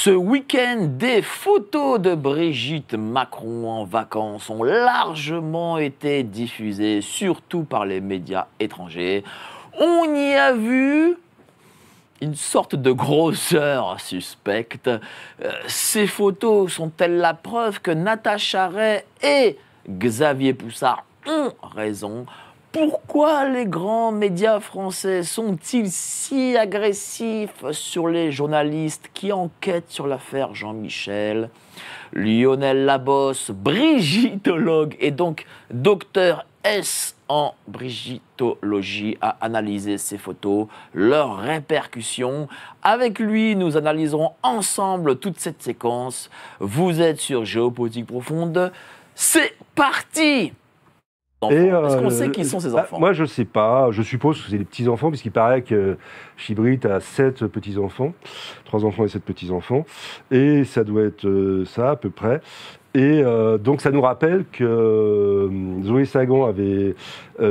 Ce week-end, des photos de Brigitte Macron en vacances ont largement été diffusées, surtout par les médias étrangers. On y a vu une sorte de grosseur suspecte. Ces photos sont-elles la preuve que Natacha Ray et Xavier Poussard ont raison? Pourquoi les grands médias français sont-ils si agressifs sur les journalistes qui enquêtent sur l'affaire Jean-Michel? Lionel Labosse, brigittologue et donc docteur S en brigittologie, a analysé ces photos, leurs répercussions. Avec lui, nous analyserons ensemble toute cette séquence. Vous êtes sur Géopolitique Profonde. C'est parti! Est-ce qu'on sait qui sont ces enfants? Moi, je ne sais pas. Je suppose que c'est les petits-enfants, puisqu'il paraît que Chibrit a 7 petits-enfants. 3 enfants et 7 petits-enfants. Et ça doit être ça, à peu près. Et donc, ça nous rappelle que Zoé Sagan avait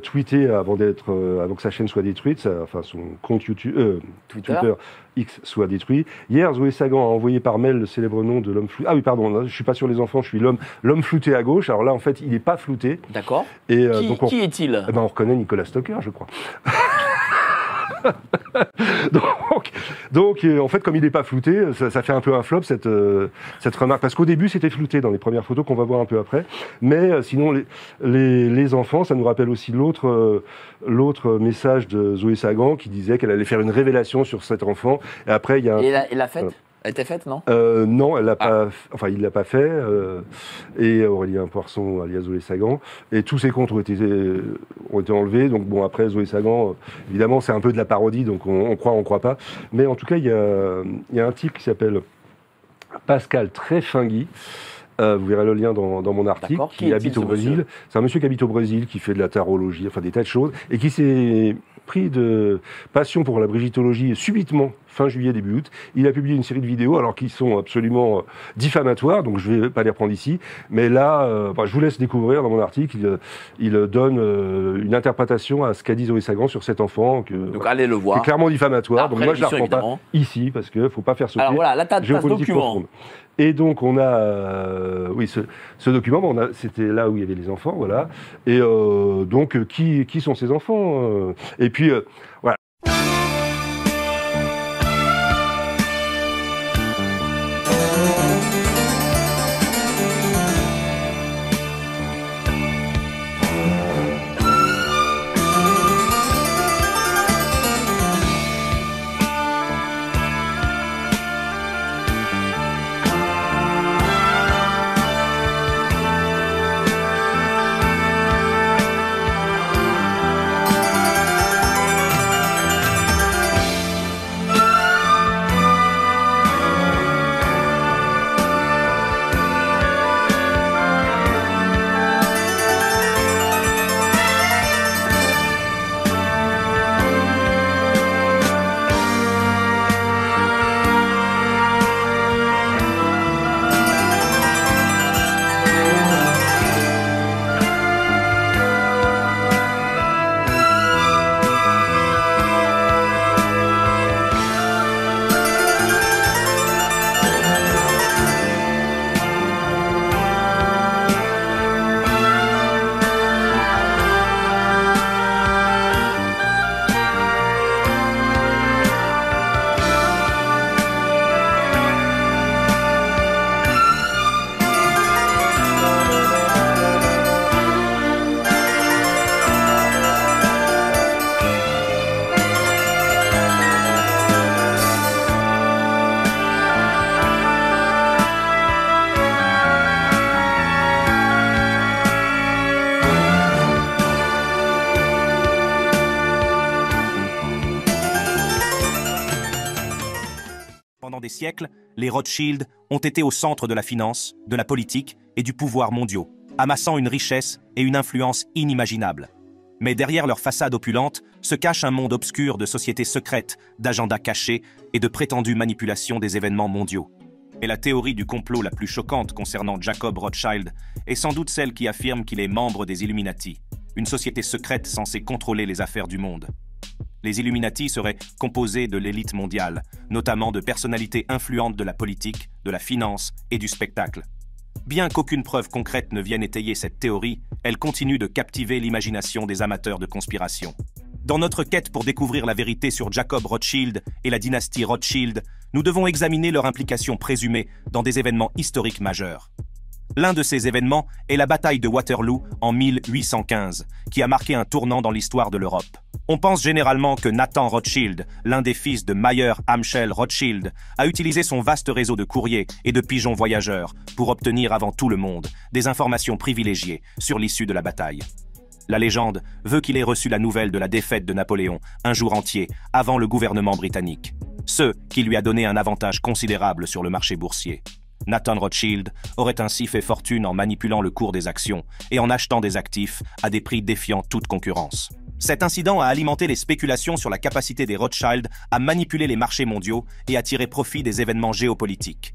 tweeté avant que sa chaîne soit détruite, enfin son compte YouTube, Twitter X soit détruit. Hier, Zoé Sagan a envoyé par mail le célèbre nom de l'homme flouté. Ah oui, pardon, là, je ne suis pas sur les enfants, je suis l'homme flouté à gauche. Alors là, en fait, il n'est pas flouté. D'accord. Et qui est-il? On reconnaît Nicolas Stocker, je crois. donc, en fait, comme il n'est pas flouté, ça fait un peu un flop cette remarque. Parce qu'au début, c'était flouté dans les premières photos qu'on va voir un peu après. Mais sinon, les enfants, ça nous rappelle aussi l'autre message de Zoé Sagan qui disait qu'elle allait faire une révélation sur cet enfant. Et après, il y a Et la fête Elle était faite, non? Non, elle l'a pas. Enfin, il l'a pas fait. Et Aurélien Poisson, alias Zoé Sagan, et tous ses comptes ont été enlevés. Donc bon, après Zoé Sagan, évidemment, c'est un peu de la parodie, donc on croit pas. Mais en tout cas, il y a un type qui s'appelle Pascal Tréfingui. Vous verrez le lien dans mon article. Qui habite au Brésil. C'est un monsieur qui habite au Brésil, qui fait de la tarologie, enfin des tas de choses, et qui s'est pris de passion pour la brigittologie subitement, fin juillet, début août. Il a publié une série de vidéos, alors qui sont absolument diffamatoires, donc je ne vais pas les reprendre ici. Mais là, je vous laisse découvrir dans mon article. Il donne une interprétation à ce qu'a dit Zoé Sagan sur cet enfant. Donc allez le voir. C'est clairement diffamatoire. Après, donc moi, je ne la reprends évidemment pas ici, parce qu'il ne faut pas faire sauter. Alors voilà, là, tu as ce document. Et donc, on a ce document, c'était là où il y avait les enfants, voilà. Et donc, qui sont ces enfants? Et puis, voilà. Pendant des siècles, les Rothschild ont été au centre de la finance, de la politique et du pouvoir mondiaux, amassant une richesse et une influence inimaginables. Mais derrière leur façade opulente se cache un monde obscur de sociétés secrètes, d'agendas cachés et de prétendues manipulations des événements mondiaux. Et la théorie du complot la plus choquante concernant Jacob Rothschild est sans doute celle qui affirme qu'il est membre des Illuminati, une société secrète censée contrôler les affaires du monde. Les Illuminati seraient composés de l'élite mondiale, notamment de personnalités influentes de la politique, de la finance et du spectacle. Bien qu'aucune preuve concrète ne vienne étayer cette théorie, elle continue de captiver l'imagination des amateurs de conspiration. Dans notre quête pour découvrir la vérité sur Jacob Rothschild et la dynastie Rothschild, nous devons examiner leur implication présumée dans des événements historiques majeurs. L'un de ces événements est la bataille de Waterloo en 1815, qui a marqué un tournant dans l'histoire de l'Europe. On pense généralement que Nathan Rothschild, l'un des fils de Mayer Amschel Rothschild, a utilisé son vaste réseau de courriers et de pigeons voyageurs pour obtenir avant tout le monde des informations privilégiées sur l'issue de la bataille. La légende veut qu'il ait reçu la nouvelle de la défaite de Napoléon un jour entier avant le gouvernement britannique, ce qui lui a donné un avantage considérable sur le marché boursier. Nathan Rothschild aurait ainsi fait fortune en manipulant le cours des actions et en achetant des actifs à des prix défiant toute concurrence. Cet incident a alimenté les spéculations sur la capacité des Rothschild à manipuler les marchés mondiaux et à tirer profit des événements géopolitiques.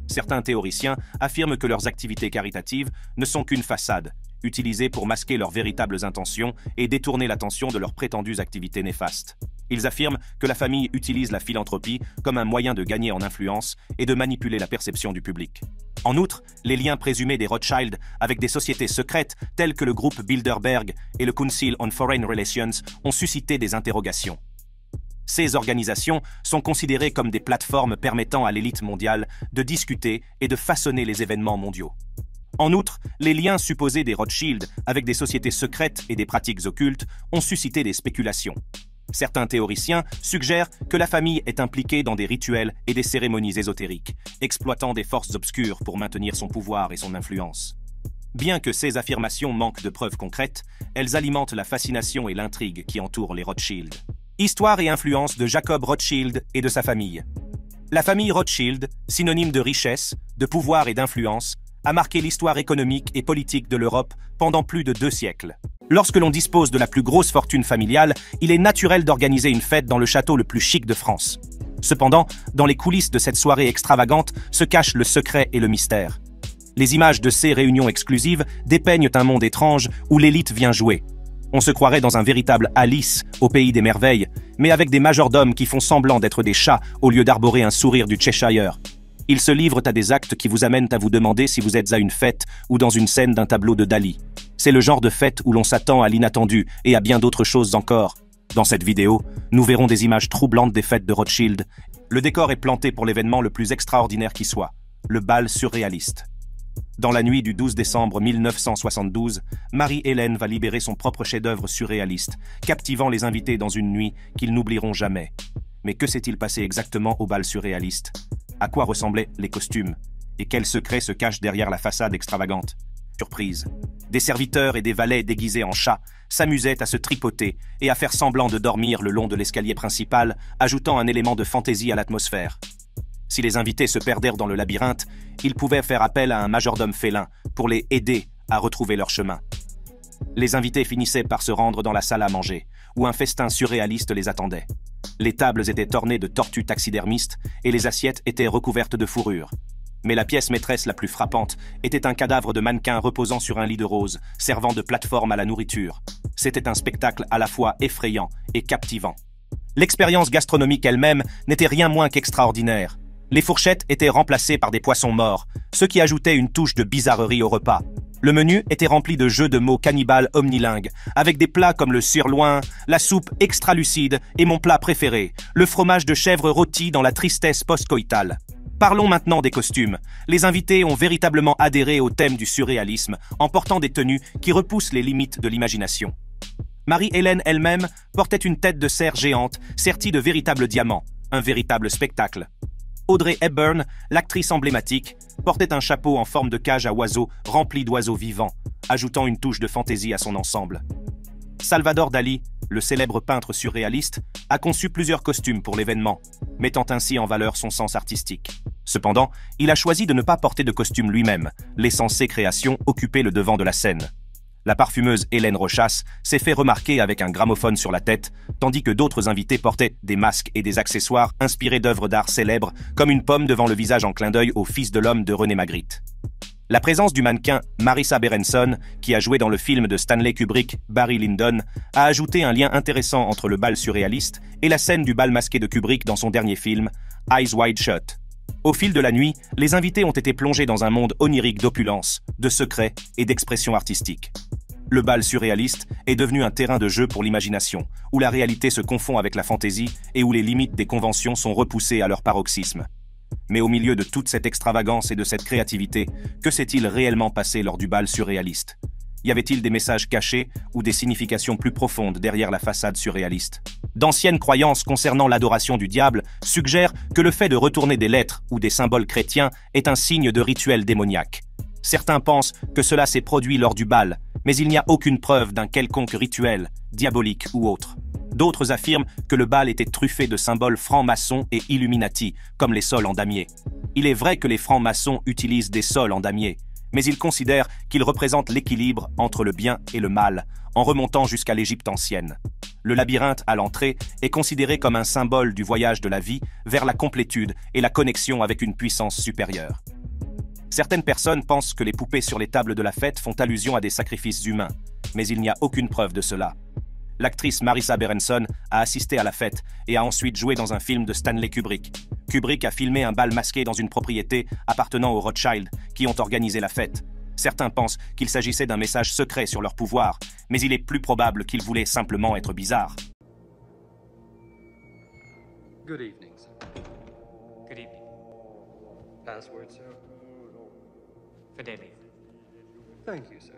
Certains théoriciens affirment que leurs activités caritatives ne sont qu'une façade, utilisée pour masquer leurs véritables intentions et détourner l'attention de leurs prétendues activités néfastes. Ils affirment que la famille utilise la philanthropie comme un moyen de gagner en influence et de manipuler la perception du public. En outre, les liens présumés des Rothschild avec des sociétés secrètes telles que le groupe Bilderberg et le Council on Foreign Relations ont suscité des interrogations. Ces organisations sont considérées comme des plateformes permettant à l'élite mondiale de discuter et de façonner les événements mondiaux. En outre, les liens supposés des Rothschild avec des sociétés secrètes et des pratiques occultes ont suscité des spéculations. Certains théoriciens suggèrent que la famille est impliquée dans des rituels et des cérémonies ésotériques, exploitant des forces obscures pour maintenir son pouvoir et son influence. Bien que ces affirmations manquent de preuves concrètes, elles alimentent la fascination et l'intrigue qui entourent les Rothschild. Histoire et influence de Jacob Rothschild et de sa famille. La famille Rothschild, synonyme de richesse, de pouvoir et d'influence, a marqué l'histoire économique et politique de l'Europe pendant plus de 2 siècles. Lorsque l'on dispose de la plus grosse fortune familiale, il est naturel d'organiser une fête dans le château le plus chic de France. Cependant, dans les coulisses de cette soirée extravagante se cachent le secret et le mystère. Les images de ces réunions exclusives dépeignent un monde étrange où l'élite vient jouer. On se croirait dans un véritable Alice au pays des merveilles, mais avec des majordomes qui font semblant d'être des chats au lieu d'arborer un sourire du Cheshire. Ils se livrent à des actes qui vous amènent à vous demander si vous êtes à une fête ou dans une scène d'un tableau de Dali. C'est le genre de fête où l'on s'attend à l'inattendu et à bien d'autres choses encore. Dans cette vidéo, nous verrons des images troublantes des fêtes de Rothschild. Le décor est planté pour l'événement le plus extraordinaire qui soit, le bal surréaliste. Dans la nuit du 12 décembre 1972, Marie-Hélène va libérer son propre chef-d'œuvre surréaliste, captivant les invités dans une nuit qu'ils n'oublieront jamais. Mais que s'est-il passé exactement au bal surréaliste ? À quoi ressemblaient les costumes? Et quel secret se cache derrière la façade extravagante? Surprise. Des serviteurs et des valets déguisés en chats s'amusaient à se tripoter et à faire semblant de dormir le long de l'escalier principal, ajoutant un élément de fantaisie à l'atmosphère. Si les invités se perdèrent dans le labyrinthe, ils pouvaient faire appel à un majordome félin pour les aider à retrouver leur chemin. Les invités finissaient par se rendre dans la salle à manger, où un festin surréaliste les attendait. Les tables étaient ornées de tortues taxidermistes et les assiettes étaient recouvertes de fourrure. Mais la pièce maîtresse la plus frappante était un cadavre de mannequin reposant sur un lit de rose, servant de plateforme à la nourriture. C'était un spectacle à la fois effrayant et captivant. L'expérience gastronomique elle-même n'était rien moins qu'extraordinaire. Les fourchettes étaient remplacées par des poissons morts, ce qui ajoutait une touche de bizarrerie au repas. Le menu était rempli de jeux de mots cannibales omnilingues, avec des plats comme le surloin, la soupe extra-lucide et mon plat préféré, le fromage de chèvre rôti dans la tristesse post-coïtale. Parlons maintenant des costumes. Les invités ont véritablement adhéré au thème du surréalisme en portant des tenues qui repoussent les limites de l'imagination. Marie-Hélène elle-même portait une tête de cerf géante sertie de véritables diamants, un véritable spectacle. Audrey Hepburn, l'actrice emblématique, portait un chapeau en forme de cage à oiseaux rempli d'oiseaux vivants, ajoutant une touche de fantaisie à son ensemble. Salvador Dali, le célèbre peintre surréaliste, a conçu plusieurs costumes pour l'événement, mettant ainsi en valeur son sens artistique. Cependant, il a choisi de ne pas porter de costume lui-même, laissant ses créations occuper le devant de la scène. La parfumeuse Hélène Rochas s'est fait remarquer avec un gramophone sur la tête, tandis que d'autres invités portaient des masques et des accessoires inspirés d'œuvres d'art célèbres, comme une pomme devant le visage en clin d'œil au Fils de l'homme de René Magritte. La présence du mannequin Marissa Berenson, qui a joué dans le film de Stanley Kubrick, Barry Lyndon, a ajouté un lien intéressant entre le bal surréaliste et la scène du bal masqué de Kubrick dans son dernier film, Eyes Wide Shut. Au fil de la nuit, les invités ont été plongés dans un monde onirique d'opulence, de secrets et d'expression artistique. Le bal surréaliste est devenu un terrain de jeu pour l'imagination, où la réalité se confond avec la fantaisie et où les limites des conventions sont repoussées à leur paroxysme. Mais au milieu de toute cette extravagance et de cette créativité, que s'est-il réellement passé lors du bal surréaliste? Y avait-il des messages cachés ou des significations plus profondes derrière la façade surréaliste? D'anciennes croyances concernant l'adoration du diable suggèrent que le fait de retourner des lettres ou des symboles chrétiens est un signe de rituel démoniaque. Certains pensent que cela s'est produit lors du bal, mais il n'y a aucune preuve d'un quelconque rituel, diabolique ou autre. D'autres affirment que le bal était truffé de symboles francs-maçons et Illuminati, comme les sols en damier. Il est vrai que les francs-maçons utilisent des sols en damier, mais ils considèrent qu'ils représentent l'équilibre entre le bien et le mal, en remontant jusqu'à l'Égypte ancienne. Le labyrinthe à l'entrée est considéré comme un symbole du voyage de la vie vers la complétude et la connexion avec une puissance supérieure. Certaines personnes pensent que les poupées sur les tables de la fête font allusion à des sacrifices humains, mais il n'y a aucune preuve de cela. L'actrice Marissa Berenson a assisté à la fête et a ensuite joué dans un film de Stanley Kubrick. Kubrick a filmé un bal masqué dans une propriété appartenant aux Rothschild qui ont organisé la fête. Certains pensent qu'il s'agissait d'un message secret sur leur pouvoir, mais il est plus probable qu'ils voulaient simplement être bizarres. Good evening, sir. Good evening. Password, sir? Fidelity. Thank you, sir.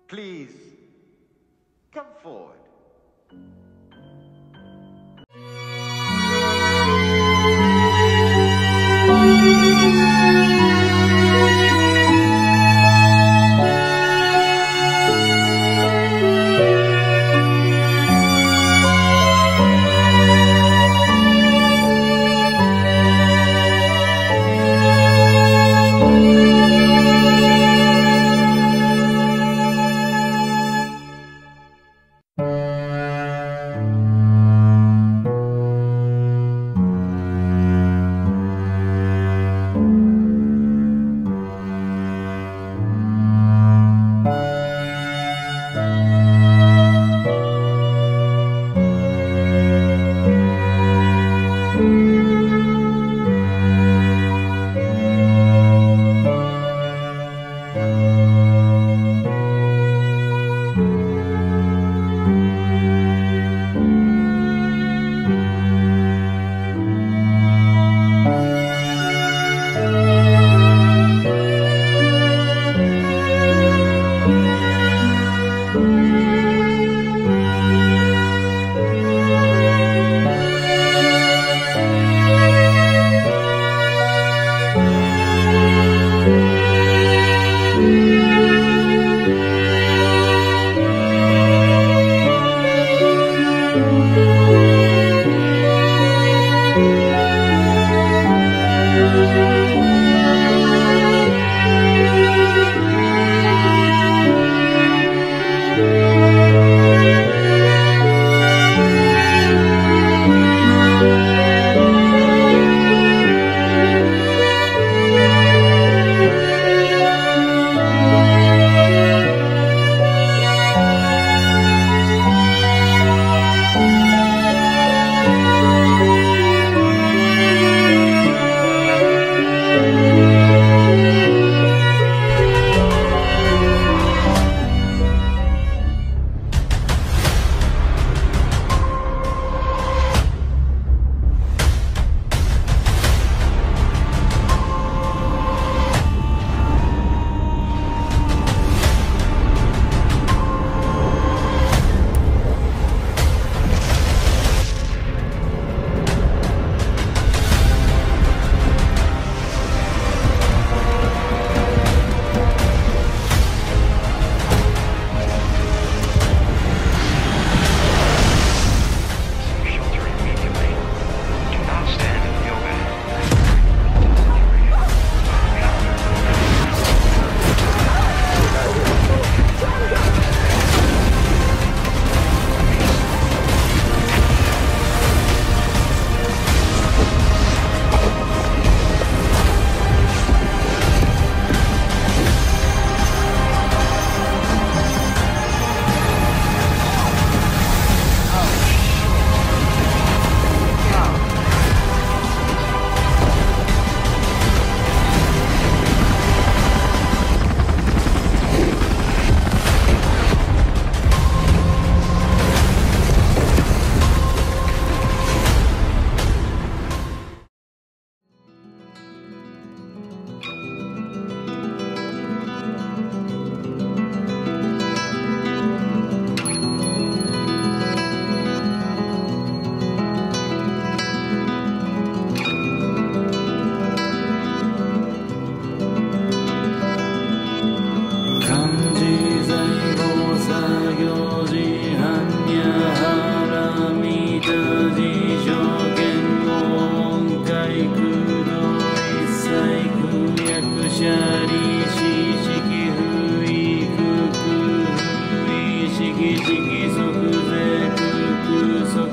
Please, come forward.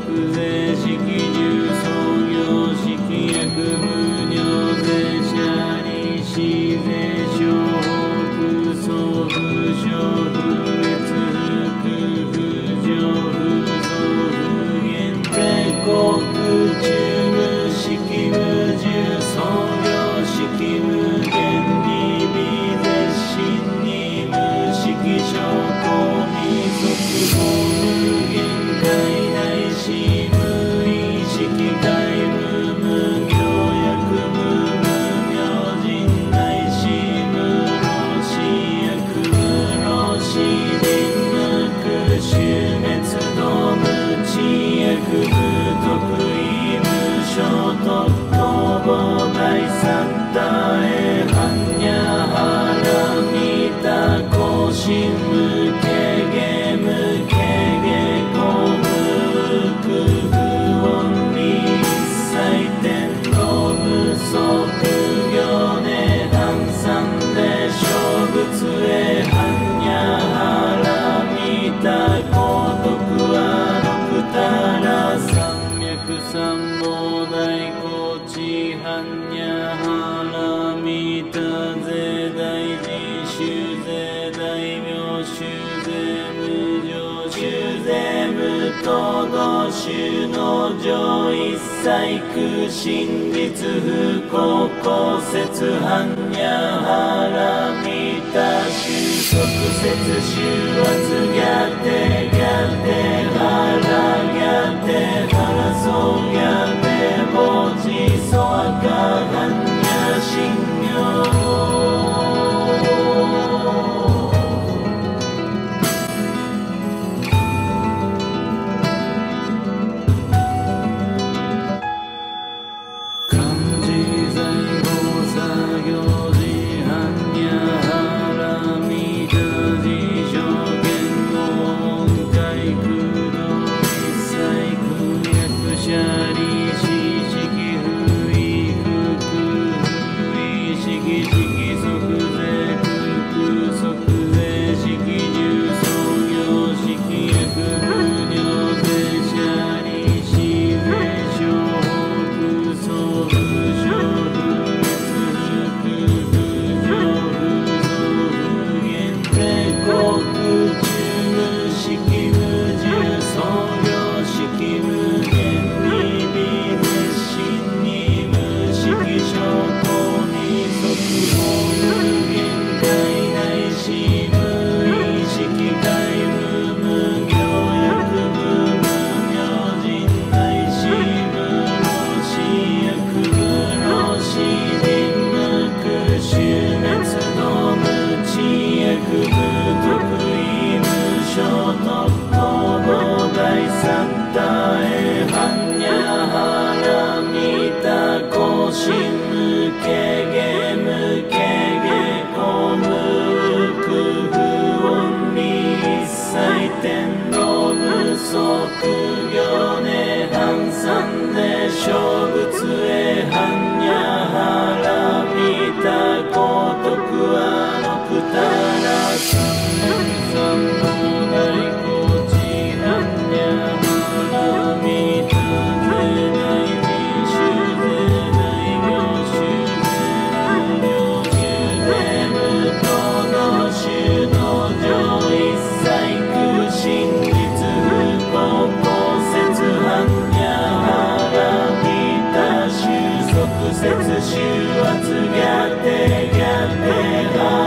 属税式重創業式薬無料税者利子税商北総不詳不別不不上不増不減税国中無式無重創業式無限利微絶心に無式証拠未速報無限界内し無意識界無無行薬無無明人内し無老死薬無老死人無苦終滅動無知薬無得意無所得公募第三大へ般若波羅蜜多更新無形ゲ無形ゲ公無空不音に一切天道無足行で半三で小仏へ般若波羅蜜多高徳は六たら三脈三宝大高知般若波羅蜜多税大寺修税大名修税無常修税無東道修道上一切空真実不公公説般若波羅蜜多収束説収圧ギャテギャテハラギャテハラソギャテボチソアカ般若心経説収圧ギャテギャテハ